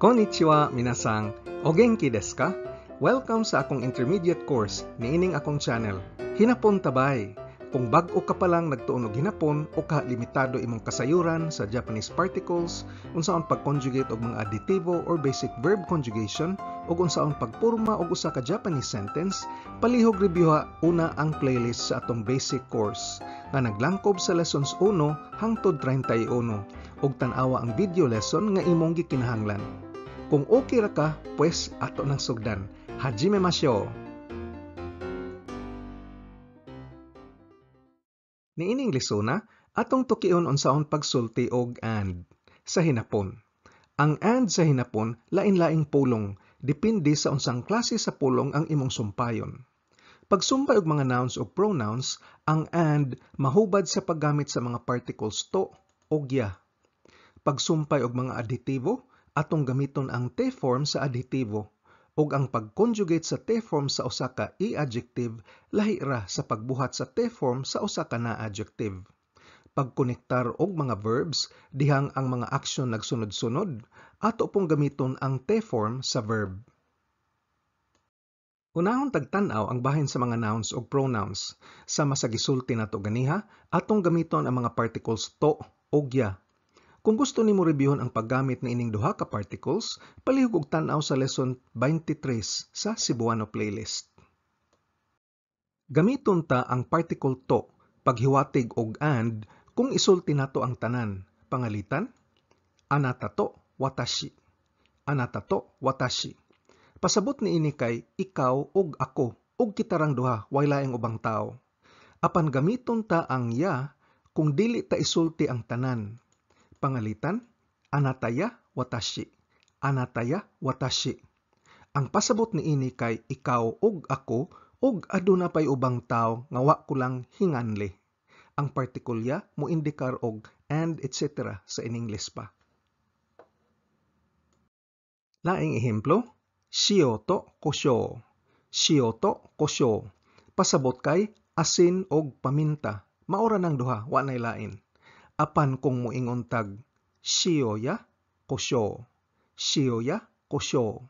Konnichiwa, minasang. O genki desu ka? Welcome sa akong intermediate course niining akong channel. Hinapon tabay. Kung bag-o ka pa lang nagtuon og hinapon o ka limitado imong kasayuran sa Japanese particles, unsaon pag-conjugate og mga aditibo or basic verb conjugation, ug unsaon pagporma og usa ka Japanese sentence, palihog reviewha una ang playlist sa atong basic course nga naglangkob sa lessons 1 hangtod 31 ug tan-awa ang video lesson nga imong gikinahanglan. Kung okay ra ka, pues ato nang sugdan. Hajimemashou! Niining lisona, atong tukion unsaon pagsulti og and sa hinapon. Ang and sa hinapon lain-laing pulong, depende sa unsang klase sa pulong ang imong sumpayon. Pagsumpay og mga nouns o pronouns, ang and mahubad sa paggamit sa mga particles to o ya. Pagsumpay og mga adhetibo, atong gamiton ang te form sa adhetibo, ug ang pag-conjugate sa te form sa usa ka i-adjective lahi ra sa pagbuhat sa te form sa usa ka na-adjective. Pagkonektar og mga verbs dihang ang mga aksyon nagsunod-sunod, ato pong gamiton ang te form sa verb. Unahon tagtan-aw ang bahin sa mga nouns ug pronouns. Sama sa gisulti nato ganiha, atong gamiton ang mga particles to ug ya. Kung gusto nimo reviewon ang paggamit ni ining duha ka particles, palihog og tan-aw sa lesson 23 sa Cebuano playlist. Gamiton ta ang particle to, paghiwatig og and, kung isulti nato ang tanan. Pangalitan, anata to watashi. Anata to watashi. Pasabot ni ini kay ikaw ug ako, ug kitarang duha, way laing ubang tao. Apan gamiton ta ang ya kung dili ta isulti ang tanan. Pangalitan, anataya watashi. Anataya watashi. Ang pasabot ni ini kay ikaw ug ako ug aduna pay ubang tao nga wa ko lang hinganli. Ang partikulya mo indikar og and etc. sa in English pa. Laing ehemplo, shio to koshou. Shio to koshou. Pasabot kay asin og paminta. Maura nang duha, wa nay lain. Apan kung moingon tag shio ya koshou. Shio ya koshou.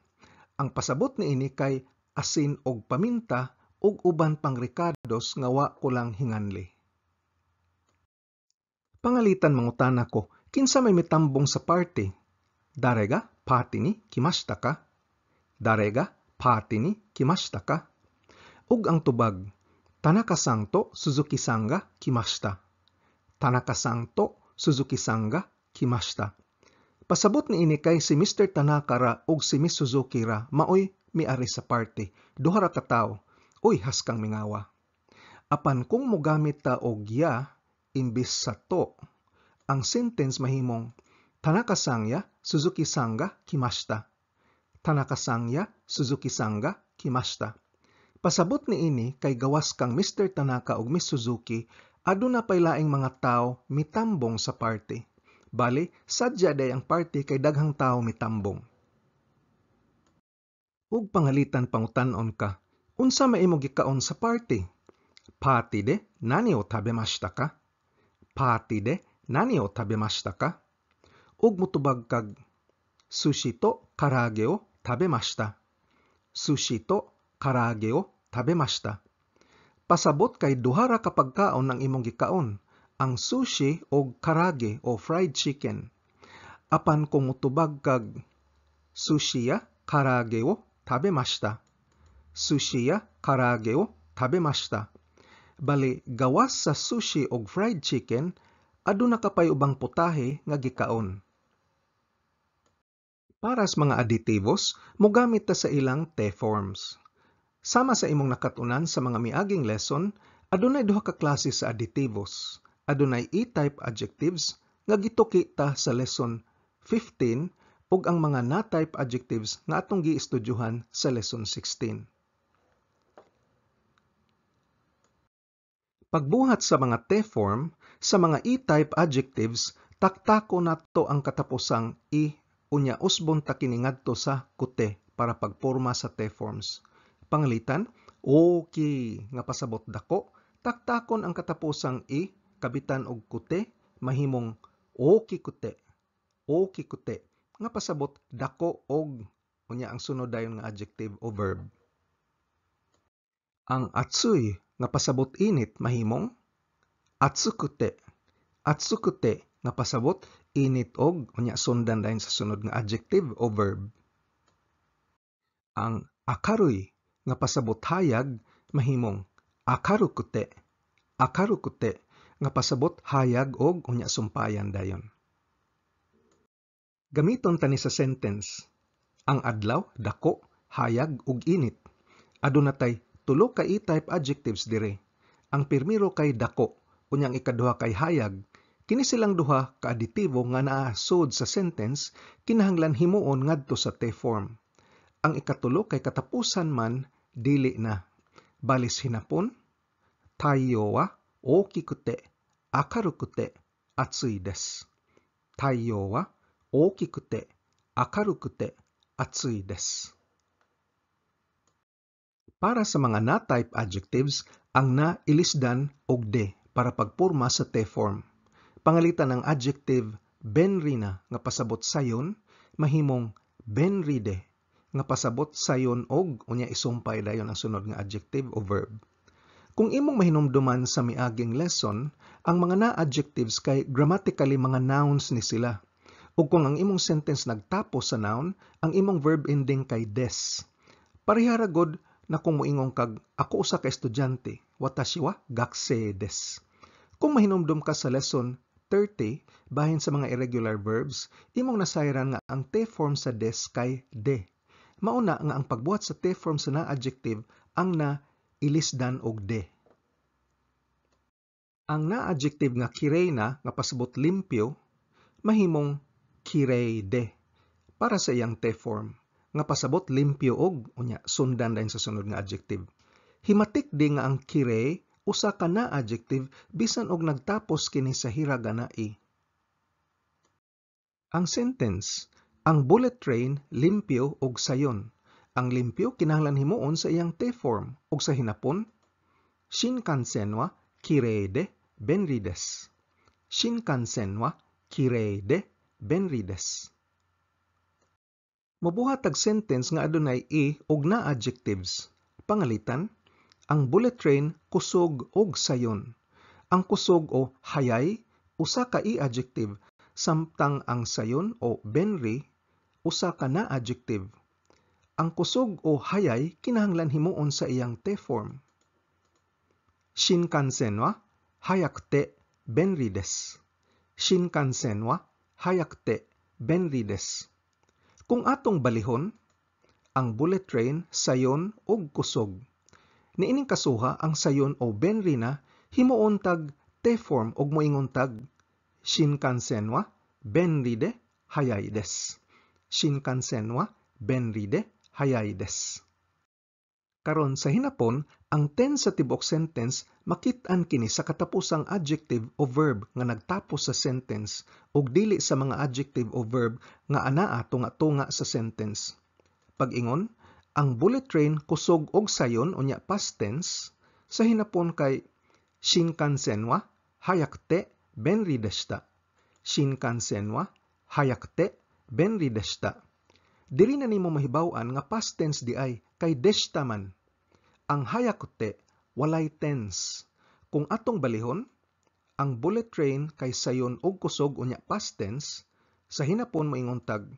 Ang pasabot ni ini kay asin og paminta ug uban pang rekados nga wa ko lang hinganli. Pangalitan mangutana ko, kinsa may mitambong sa party? Dare ga party ni kimashita ka? Dare ga party ni kimashita ka? Ug ang tubag, Tanaka-san to Suzuki-san ga kimashita. Tanaka-san to Suzuki-san ga kimashita. Pasabot ni ini kay si Mr. Tanaka ra ug si Miss Suzuki ra maoy miari sa party. Duha ra ka tawo. Uy, haskang mingawa. Apan kung mogamit ta og ya imbis sa to, ang sentence mahimong Tanaka-san ya Suzuki-san ga kimashita. Tanaka-san ya Suzuki-san ga kimashita. Pasabot ni ini kay gawas kang Mr. Tanaka ug Miss Suzuki, aduna pay laing mga tawo mitambong sa party. Bali, sadya day ang party kay daghang tawo mitambong. Ug pangalitan pangutan-on ka, unsa may imong gikaon sa party? Party de nani o tabemashita ka? Party de nani o tabemashita ka? Ug mutubag kag sushi to karage o tabemashita. Sushi to karage o tabemashita. Pasabot kay duha ra ka pagkaon ang imong gikaon, ang sushi o karage o fried chicken. Apan kung mutubag kag sushi ya karage o tabemashita. Sushi ya karage o tabemashita. Bali, gawas sa sushi o fried chicken, aduna ka pay ubang putahe nga gikaon. Para sa mga aditibos, mogamit ta sa ilang te forms. Sama sa imong nakatunan sa mga miaging lesson, adunay duha ka klase sa aditibos. Adunay E-type adjectives nga gituki ta sa lesson 15 ug ang mga na-type adjectives nga atong giistudyuhan sa lesson 16. Pagbuhat sa mga te form, sa mga E-type adjectives, taktako nato ang katapusang i unya usbon ta kini ngadto sa kute para pagporma sa te forms. Pangalitan, okay nga pasabot dako, taktakon ang katapusang i kabitan og kute mahimong okay kute. Okay kute nga pasabot dako og unya ang sunod dayon nga adjective o verb. Ang atsui nga pasabot init mahimong atsukute. Atsukute nga pasabot init og unya sundan dayon sa sunod nga adjective o verb. Ang akaruy nga pasabot hayag mahimong akarukute. Akarukute nga pasabot hayag og unya sumpayan dayon. Gamiton tani sa sentence. Ang adlaw dako, hayag ug init. Aduna tay tulo ka E-type adjectives dire. Ang pirmiro kay dako, unyang ikaduha kay hayag. Kini silang duha ka aditibo nga naa sud sa sentence kinahanglan himuon ngadto sa te form. Ang ikatulo kay katapusan man dili na. Balis hinapon, taiyo wa okikute, akarukute, atsui desu. Taiyo wa okikute, akarukute, atsui desu. Para sa mga na-type adjectives, ang na ilisdan og de para pagpurma sa te form. Pangalitan ng adjective benrina nga pasabot sayon, mahimong benride nga pasabot sayon og unya isumpay dayon ang sunod nga adjective o verb. Kung imong mahinumduman sa miaging lesson, ang mga na-adjectives kay grammatically mga nouns ni sila. Ug kung ang imong sentence nagtapos sa noun, ang imong verb ending kay des. Parihara gud na kung moingong kag ako usa ka estudyante, watashi wa gakusei desu. Kung mahinumdum ka sa lesson 30 bahin sa mga irregular verbs, imong nasayran nga ang te form sa des kay de. Mauna nga ang pagbuhat sa te form sa na-adjective ang na ilisdan og de. Ang na-adjective nga kirei-na nga pasabot limpyo, mahimong kirei-de para sa iyang te form nga pasabot limpyo og unya sundan dayon sa sunod nga adjective. Himatik di nga ang kirei usa ka na adjective bisan og nagtapos kini sa hiragana i. Ang sentence, ang bullet train limpyo og sayon. Ang limpyo kinahanglan himuon sa iyang te form ug sa hinapon Shinkansen wa kirei de benri desu. Shinkansen wa kirei de benri desu. Mabuhat tag sentence nga adunay i og na adjectives. Pangalitan, ang bullet train kusog og sayon. Ang kusog o hayay usa ka i adjective samtang ang sayon o benri usa ka na adjective. Ang kusog o hayay kinahanglan himuon sa iyang te form. Shinkansen wa hayakute benri desu. Shinkansen wa hayakute benri desu. Kung atong balihon, ang bullet train sayon og kusog. Niining kasuha ang sayon o benri na himuon tag te form og moingon tag Shinkansen wa benri de hayai desu. Shinkansen wa benri de hayai desu. Karon sa hinapon, ang tense sa tibok sentence makit-an kini sa katapusang adjective o verb nga nagtapos sa sentence ug dili sa mga adjective o verb nga anaa tunga-tunga sa sentence. Pag-ingon, ang bullet train kusog og sayon unya past tense sa hinapon kay Shinkansen wa hayakute benri deshita. Shinkansen wa hayakute benri deshita. Diri na nimo mahibaw-an nga past tense di ay kay deshita man. Ang hayakute walay tense. Kung atong balihon, ang bullet train kay sayon og kusog unya past tense, sa hinapon moingon tag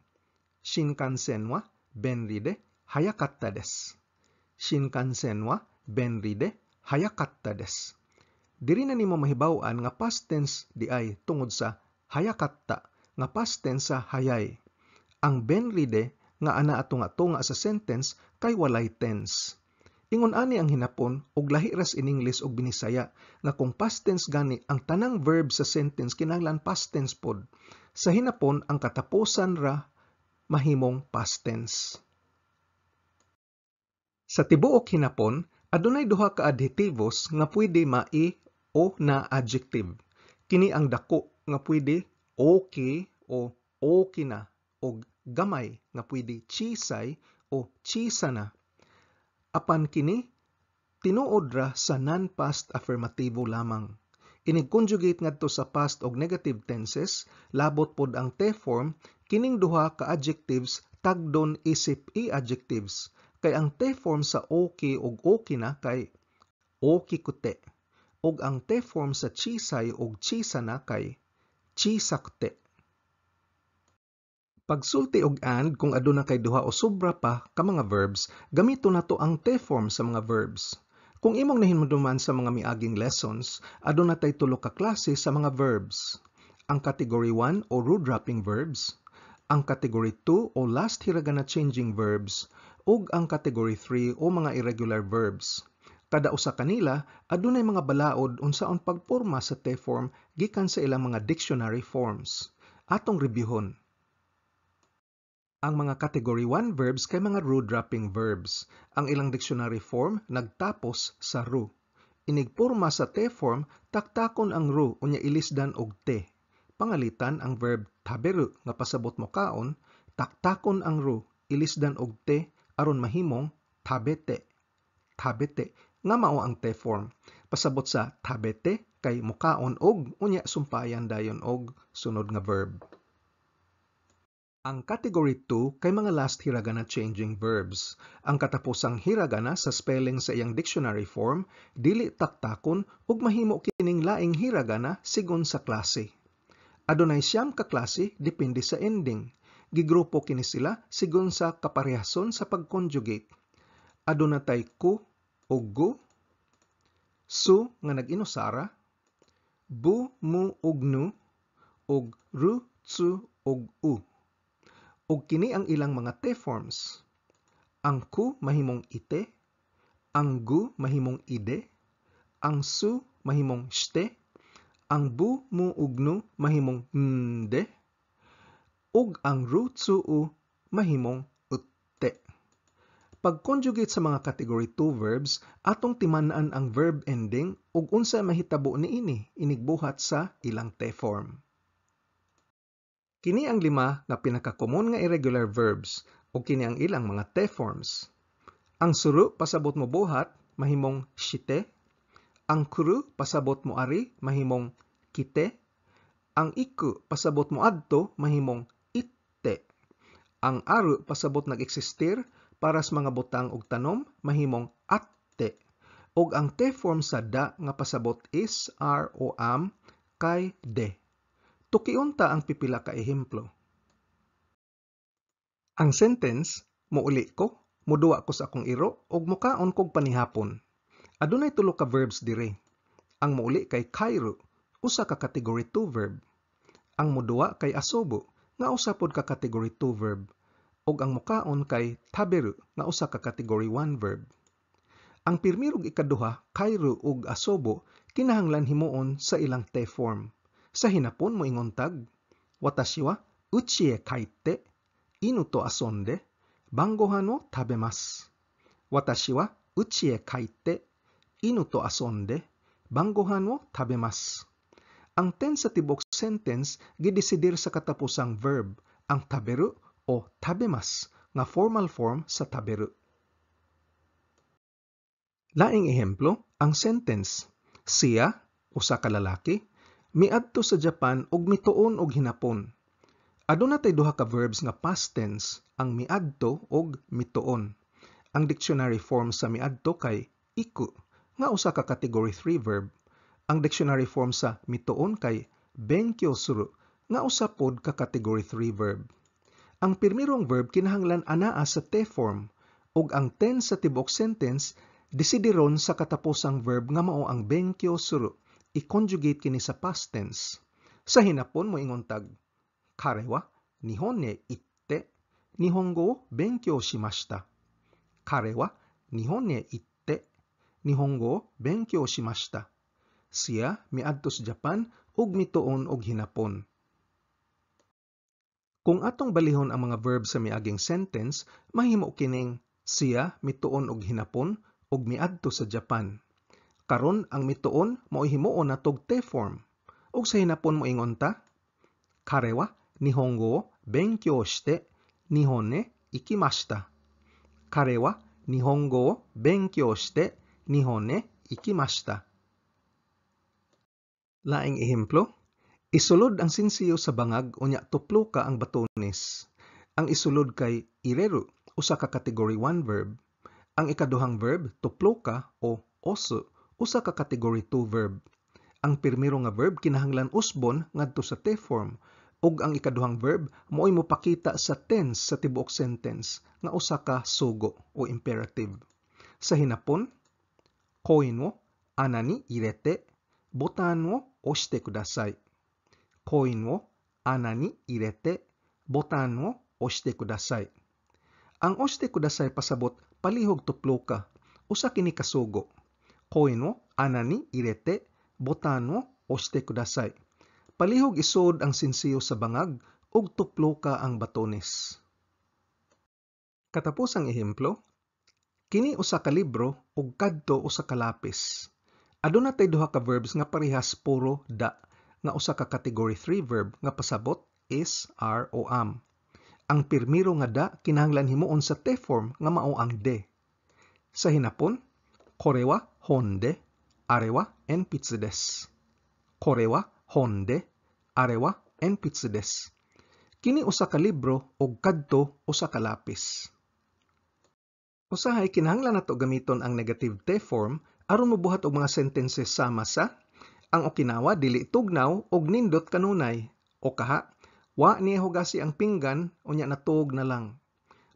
Shinkansen wa benri de hayakatta desu. Shinkansen wa benri de hayakatta desu. Diri na nimo mahibaw-an nga past tense di ay tungod sa hayakatta nga past tense sa hayay. Ang benri de nga ana atunga-tunga sa sentence kay walay tense. Ingon ani ang hinapon og lahi ras in English og Binisaya nga kung past tense gani ang tanang verb sa sentence kinahanglan past tense pod. Sa hinapon ang katapusan ra mahimong past tense. Sa tibuok hinapon adunay duha ka adhetivos nga pwede mai o na adjective. Kini ang dako nga pwede okay o okay na o gamay nga pwede chisay o chisa na. Apan kini tinuod ra sa non-past affirmativo lamang. Inig conjugate ngadto sa past og negative tenses, labot pod ang te form, kining duha ka adjectives tagdon isip i-adjectives. Kay ang te form sa okay og okay na kay okikute. Og ang te form sa chisay og chisa na kay chisakute. Pagsulti og and kung aduna kay duha o sobra pa ka mga verbs, gamito nato ang te form sa mga verbs. Kung imong nahinumduman sa mga miaging lessons, aduna tay tulo ka klase sa mga verbs. Ang category 1 o root dropping verbs, ang category 2 o last hiragana changing verbs, ug ang category 3 o mga irregular verbs. Kada usa kanila adunay mga balaod unsaon pagporma sa te form gikan sa ilang mga dictionary forms. Atong reviewon. Ang mga category 1 verbs kay mga root dropping verbs. Ang ilang dictionary form nagtapos sa ru. Inigporma sa te form, taktakon ang ru unya ilisdan og te. Pangalitan ang verb taberu nga pasabot mo kaon, taktakon ang ru ilisdan og te aron mahimong tabete. Tabete nga mao ang te form. Pasabot sa tabete kay mukaon og unya sumpayan dayon og sunod nga verb. Ang category 2 kay mga last hiragana changing verbs. Ang katapusang hiragana sa spelling sa iyang dictionary form, dili taktakon ug mahimo kining laing hiragana sigon sa klase. Adunay siyam ka klase depende sa ending. Gigrupo kini sila sigon sa kaparehason sa pag-conjugate. Aduna tay ku ug gu, su nga nag-inusara, bu, mu ug nu, ug ru, tsu ug u. Ug kini ang ilang mga te forms. Ang ku mahimong ite, ang gu mahimong ide, ang su mahimong shte, ang bu, mu ug nu mahimong nde, ug ang ru, tsu, u mahimong utte. Pag-conjugate sa mga category 2 verbs, atong timan-an ang verb ending ug unsa mahitabo niini inigbuhat sa ilang te form. Kini ang 5 nga pinakakomon nga irregular verbs o kini ang ilang mga te forms. Ang suru pasabot mo buhat mahimong shite, ang kuru pasabot mo ari mahimong kite, ang iku pasabot mo adto mahimong itte, ang aru pasabot nag-eksistir para sa mga butang ug tanom mahimong atte, ug ang te form sa da nga pasabot is, are o am kay de. Tukiunta ang pipila ka ehemplo. Ang sentence, muuli ko, muduwa ko sa akong iro, ug mukaon kog panihapon. Adunay tulo ka verbs dire. Ang muuli kay kairu, usa ka category 2 verb. Ang muduwa kay asobo, nga usa pod ka category 2 verb. Ug ang mukaon kay taberu, nga usa ka category 1 verb. Ang pirmi ug ikaduha, kairu ug asobo, kinahanglan himuon sa ilang te form. Sa hinapon mo ingontag, watashi wa uchi e kaite, inu to asonde, bangohan wo tabemasu. Watashi wa uchi e kaite, inu to asonde, bangohan wo tabemasu. Ang tense sa tibok sentence gidesidir sa katapusang verb, ang taberu o tabemasu nga formal form sa taberu. Laing ehemplo, ang sentence, siya, usa ka lalaki, miadto sa Japan og mituon og hinapon. Aduna tay duha ka verbs nga past tense, ang miadto og mituon. Ang dictionary form sa miadto kay iku, nga usa ka category 3 verb. Ang dictionary form sa mituon kay benkyou suru, nga usa pod ka category 3 verb. Ang pirmirong verb kinahanglan anaa sa te form, ug ang tense sa tibok sentence desidiron sa katapusang verb nga mao ang benkyou suru. I-conjugate kini sa past tense. Sa hinapon mo ingontag, kare wa nihon ne itte nihongo wo benkyou shimashita. Kare wa nihon ne itte nihongo wo benkyou shimashita. Siya miadto sa Japan ug mituon og hinapon. Kung atong balihon ang mga verb sa miaging sentence, mahimo kining siya mituon og hinapon ug miadto sa Japan. Karon ang mituon mao himuon natog te form. Ug sa hinapon mo ingonta, kare wa nihongo wo benkyou shite nihon ne ikimashita. Kare wa nihongo wo benkyou shite nihon ne ikimashita. Laing ehemplo, isulod ang sinsiyo sa bangag unya tuplo ka ang batones. Ang isulod kay ireru, usa ka category 1 verb. Ang ikaduhang verb, tuplo ka o osu, usa ka category 2 verb. Ang pirmiro nga verb kinahanglan usbon ngadto sa T-form ug ang ikaduhang verb mo'y mopakita sa tense sa tibuok sentence nga usa ka sugo o imperative. Sa hinapon, koin wo ana ni irete botan wo oshite kudasai. Koin wo ana ni irete botan wo oshite kudasai. Ang oshite kudasai pasabot palihog tuplo ka, usa kini ka sugo. Koin wo ana ni irete botan wo oshite kudasai. Palihog isod ang sinsiyo sa bangag ug tuplo ka ang batones. Katapos ang ehemplo, kini usa ka libro ug kadto usa ka lapis. Aduna tay duha ka verbs nga parehas puro da nga usa ka category 3 verb nga pasabot is, are o am. Ang pirmiro nga da kinahanglan himuon sa T-form nga mao ang de. Sa hinapon, kore wa honde, are wa enpitsu desu. Kore wa honde, are wa enpitsu desu. Kini usa ka libro ug kadto usa ka lapis. Usahay kinahanglan nato gamiton ang negative T-form aron mobuhat og mga sentences sama sa ang Okinawa dili tugnaw og nindot kanunay o kaha wa niya hugasi ang pinggan unya natug na lang.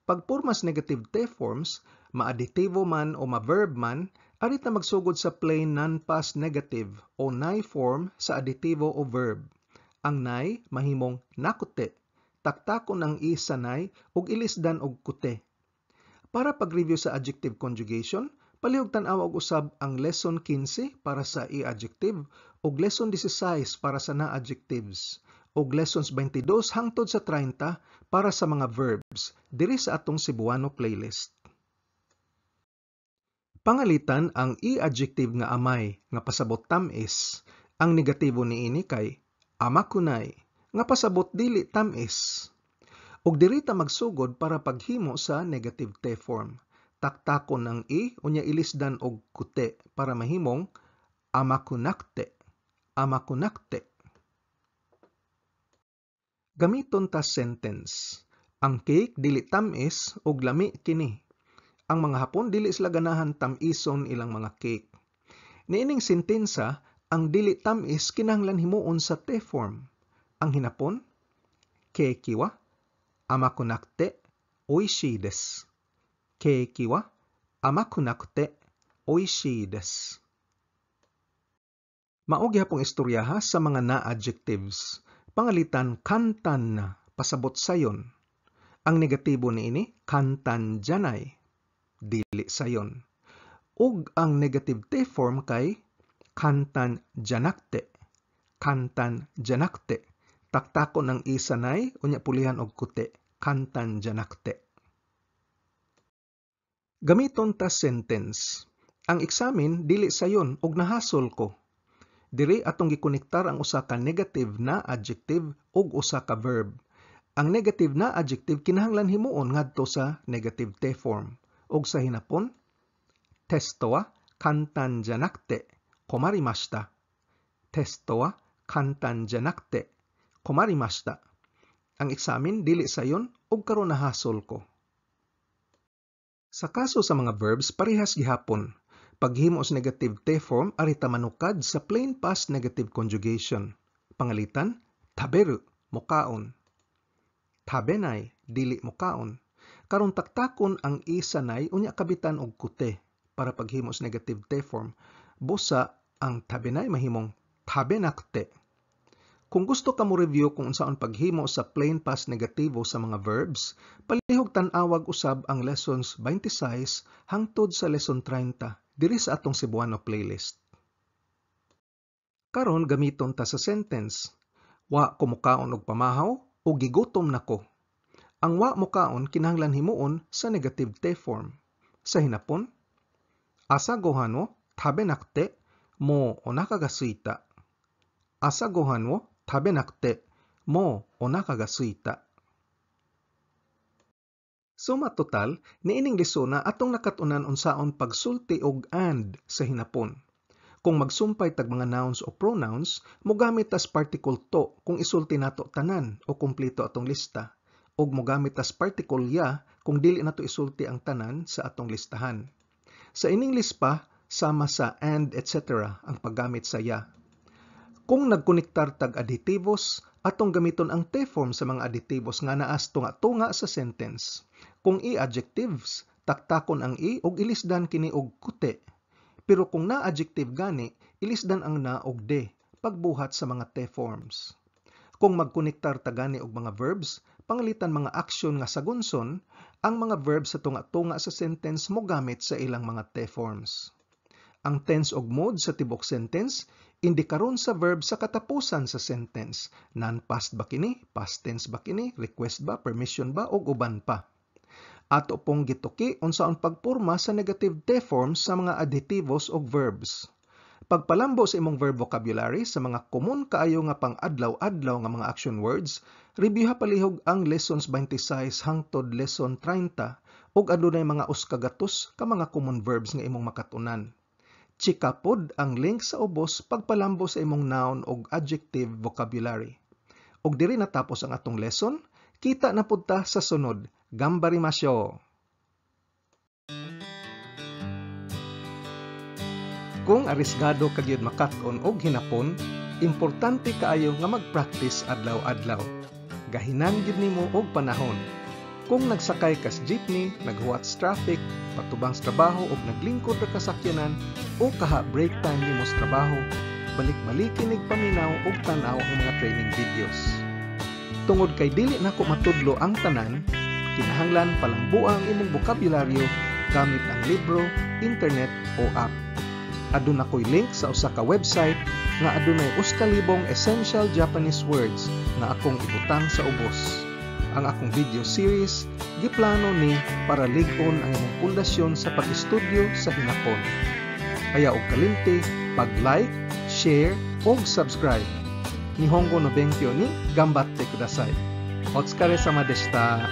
Pag pormas negative T-forms, ma-adjetivo man o ma-verb man, arit na magsugod sa plain non-past negative o nay form sa adjetivo o verb. Ang nay mahimong nakute, taktakon ang i sa nay ug ilisdan og kute. Para pag-review sa adjective conjugation, palihog tan-aw og usab ang lesson 15 para sa i-adjective ug lesson 16 para sa na-adjectives ug lessons 22 hangtod sa 30 para sa mga verbs diri sa atong Cebuano playlist. Pangalitan ang i-adjective nga amay nga pasabot tamis. Ang negatibo niini kay amakunay nga pasabot dili tamis. Ug diri ta magsugod para paghimo sa negative T-form. Taktakon ang i unya ilisdan og kute para mahimong amakunakte. Amakunakte. Gamiton ta sentence. Ang cake dili tamis ug lami kini. Ang mga Hapon dili sila ganahan tamison ilang mga cake. Niining sentensa, ang dili tamis kinahanglan himuon sa T-form. Ang hinapon, keiki wa amakunakute oishii desu. Keiki wa amakunakute oishii desu. Mao gyapong istoryaha sa mga na-adjectives. Pangalitan kantan na pasabot sayon. Ang negatibo niini kantan janay dili sayon. Ug ang negative T-form kay kantan janakte. Kantan janakte. Taktakon ang isanay unya pulihan og kute. Kantan janakte. Gamiton ta sentence. Ang eksamen dili sayon ug nahasol ko. Diri atong gikonektar ang usa ka negative na adjective ug usa ka verb. Ang negative na adjective kinahanglan himuon ngadto sa negative T-form. Ug sa hinapon, testo wa kantan janakte komarimashita. Testo wa kantan janakte komarimashita. Ang eksamen dili sayon ug karon nahasol ko. Sa kaso sa mga verbs parehas gihapon. Paghimo sa negative T-form arita manukad sa plain past negative conjugation. Pangalitan, taberu mokaon. Tabenay dili mokaon. Karon taktakon ang isanay unya kabitan og kute para paghimo sa negative T-form. Busa ang tabenay mahimong tabenakte. Kung gusto ka mo review kung unsaon paghimo sa plain past negativo sa mga verbs, palihog tan-awag usab ang lessons 26 hangtod sa lesson 30 diri sa atong Cebuano playlist. Karon gamiton ta sa sentence. Wa ko mokaon og pamahaw o gigutom nako. Ang wa mokaon kinahanglan himuon sa negative T-form. Sa hinapon, asa gohan wo tabenakte mo onaka ga suita. Asa gohan wo tabenakte mo onaka ga suita. Suma total, niining lesona atong nakatunan unsaon pagsulti og and sa hinapon. Kung magsumpay tag mga nouns o pronouns, mogamit as particle to kung isulti nato tanan o kumpleto atong lista, ug mogamit as particle ya kung dili nato isulti ang tanan sa atong listahan. Sa ining list pa, sama sa and etc. ang paggamit sa ya. Kung nagkonektar tag adhetivos, atong gamiton ang T-form sa mga adhetivos nga naas tunga-tunga sa sentence. Kung i-adjectives, taktakon ang i ug ilisdan kini og kuti. Pero kung na-adjective gani, ilisdan ang na og de, pagbuhat sa mga T-forms. Kung magkonektar ta gani og mga verbs, pangalitan mga aksyon nga sagunson, ang mga verbs sa tunga-tunga sa sentence mo gamit sa ilang mga T-forms. Ang tense og mode sa tibok sentence, indikaron sa verb sa katapusan sa sentence. Non-past ba kini? Past tense ba kini? Request ba? Permission ba? O uban pa. Ato pong gituki unsaon pagporma sa negative T-forms sa mga adhetivos o verbs. Pagpalambo sa imong verb vocabulary sa mga common kaayo nga pang-adlaw-adlaw nga mga action words, review palihog ang lessons 26 hangtod lesson 30 ug adunay mga uskagatos ka mga common verbs nga imong makatunan. Chika pod ang link sa ubos pagpalambo sa imong noun ug adjective vocabulary. Ug diri natapos ang atong lesson, kita na pud ta sa sunod. Gambarimashou! Kung arisgado kagyud makat-on og hinapon, importante kaayo nga mag-practice adlaw-adlaw. Gahinan gyud nimo og panahon. Kung nagsakay kas jeepney, naghuwat sa traffic, patubang sa trabaho o naglingkod ra kasakyanan o kaha break time nimo sa trabaho, balik-balikin ig paminaw og tan-aw ang mga training videos. Tungod kay dili nako matudlo ang tanan, kinahanglan palambuang imong bokabularyo gamit ang libro, internet o app. Aduna ko'y link sa usa ka website nga adunay 9,000 essential Japanese words nga akong ibutang sa ubos. Ang akong video series, giplano ni para lig-on ang imong pundasyon sa pag-estudyo sa hinapon. Kaya og kalimti, pag-like, share, o subscribe. Nihongo no benkyo ni gambatte kudasai. Otsukare sama deshita.